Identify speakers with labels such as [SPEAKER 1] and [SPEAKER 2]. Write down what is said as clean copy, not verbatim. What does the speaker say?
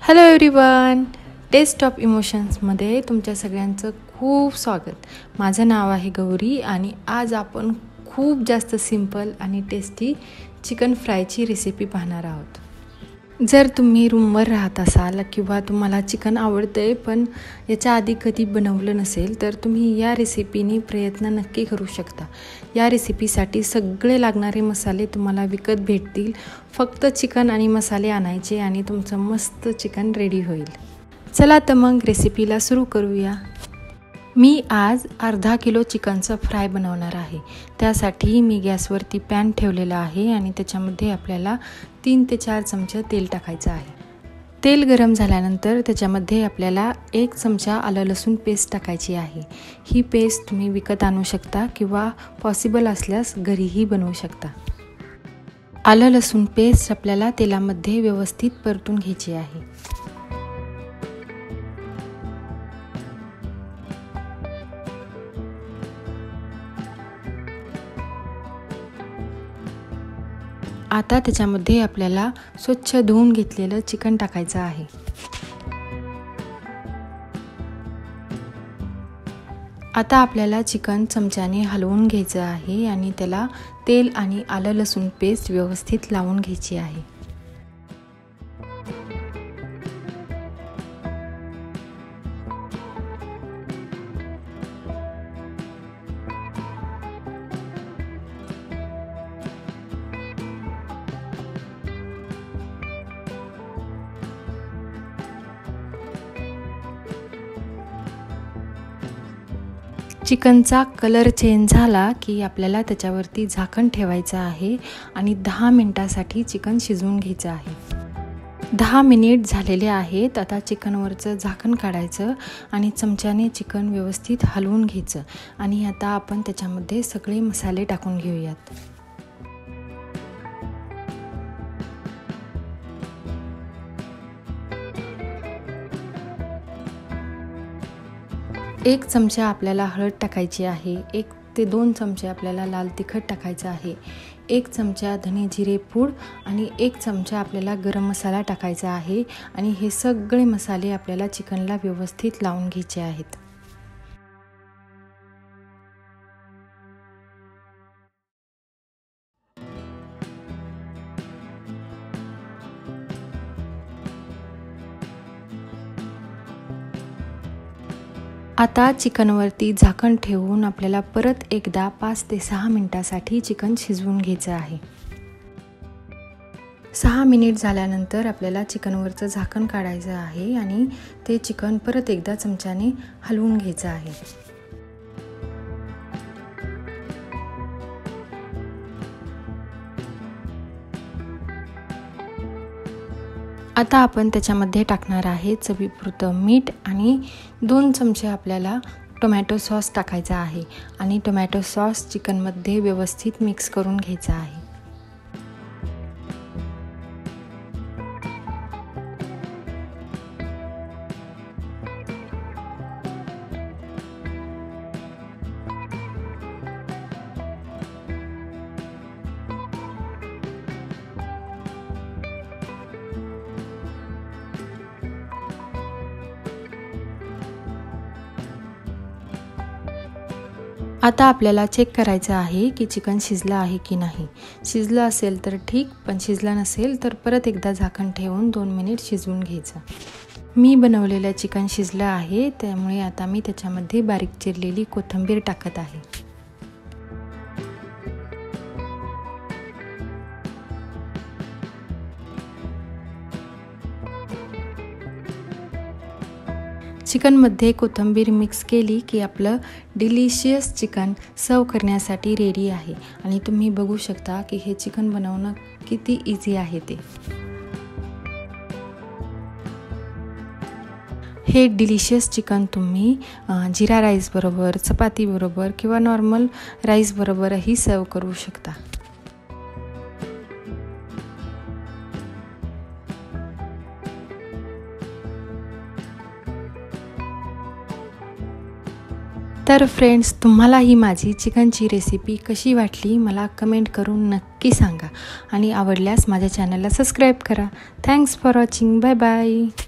[SPEAKER 1] Hello everyone, taste of इमोशन्समध्ये तुमच्या सगळ्यांचं खूप स्वागत. माझं नाव आहे गौरी आणि आज आपण खूप जास्त सिंपल आणि टेस्टी चिकन फ्रायची रेसिपी पाहणार आहोत. जर तुम्ही रूमवर राहत असाल किंवा तुम्हाला चिकन आवडतं आहे पण याच्या आधी कधी बनवलं नसेल तर तुम्ही या रेसिपीने प्रयत्न नक्की करू शकता. या रेसिपीसाठी सगळे लागणारे मसाले तुम्हाला विकत भेटतील. फक्त चिकन आणि मसाले आणायचे आणि तुमचं मस्त चिकन रेडी होईल. चला तर मग रेसिपीला सुरू करूया. मी आज अर्धा किलो चिकनचं फ्राय बनवणार आहे. त्यासाठी मी गॅसवरती पॅन ठेवलेला आहे आणि त्याच्यामध्ये आपल्याला 3 ते 4 चमचे तेल टाकायचं आहे. तेल गरम झाल्यानंतर त्याच्यामध्ये आपल्याला 1 चमचा आलं लसूण पेस्ट टाकायची आहे. ही पेस्ट तुम्ही विकत आणू शकता किंवा पॉसिबल असल्यास घरीही बनवू शकता. आलं लसूण पेस्ट आपल्याला तेलामध्ये व्यवस्थित परतून घ्यायची आहे. आता त्याच्यामध्ये आपल्याला स्वच्छ धुवून घेतलेलं चिकन टाकायचं आहे. आता आपल्याला चिकन चमच्याने हलवून घ्यायचं आहे आणि त्याला तेल आणि आलं लसूण पेस्ट व्यवस्थित लावून घ्यायची आहे. चिकनचा कलर चेंज झाला की आपल्याला त्याच्यावरती झाकण ठेवायचं आहे आणि 10 मिनिटासाठी चिकन शिजवून घ्यायचं आहे. 10 मिनिट झालेले आहेत. आता चिकनवरचं झाकण काढायचं आणि चमच्याने चिकन व्यवस्थित हलवून घ्यायचं आणि आता आपण त्याच्यामध्ये सगळे मसाले टाकून घेऊयात. एक चमचा आपल्याला हळद टाकायची आहे. 1 ते 2 चमचे आपल्याला लाल तिखट टाकायचं आहे. 1 चमचा धने जिरे पूड आणि 1 चमचा आपल्याला गरम मसाला टाकायचा आहे आणि हे सगळे मसाले आपल्याला चिकनला व्यवस्थित लावून घ्यायचे आहेत. आता चिकनवरती झाकण ठेवून आपल्याला परत एकदा 5 ते 6 मिनिटासाठी चिकन शिजवून घ्यायचं आहे. 6 मिनिट झाल्यानंतर आपल्याला चिकनवरचं झाकण काढायचं आहे आणि ते चिकन परत एकदा चमच्याने हलवून घ्यायचं आहे. आता आपण त्याच्यामध्ये टाकणार आहे चवीपुरतं मीठ आणि 2 चमचे आपल्याला टोमॅटो सॉस टाकायचा आहे आणि टोमॅटो सॉस चिकनमध्ये व्यवस्थित मिक्स करून घ्यायचा आहे. आता आपल्याला चेक करायचं आहे की चिकन शिजलं आहे की नाही. शिजलं असेल तर ठीक, पण शिजलं नसेल तर परत एकदा झाकण ठेवून 2 मिनिट शिजवून घ्यायचं. मी बनवलेलं चिकन शिजलं आहे, त्यामुळे आता मी त्याच्यामध्ये बारीक चिरलेली कोथिंबीर टाकत आहे. चिकनमध्ये कोथिंबीर मिक्स केली की आपलं डिलिशियस चिकन सर्व करण्यासाठी रेडी आहे आणि तुम्ही बघू शकता की हे चिकन बनवणं किती इझी आहे ते. हे डिलिशियस चिकन तुम्ही जिरा राईस बरोबर, चपाती बरोबर किंवा नॉर्मल राईस बरोबरही सर्व करू शकता. तर फ्रेंड्स, तुम्हाला ही माझी चिकनची रेसिपी कशी वाटली मला कमेंट करून नक्की सांगा आणि आवडल्यास माझ्या चॅनलला सबस्क्राईब करा. Thanks for watching. Bye bye.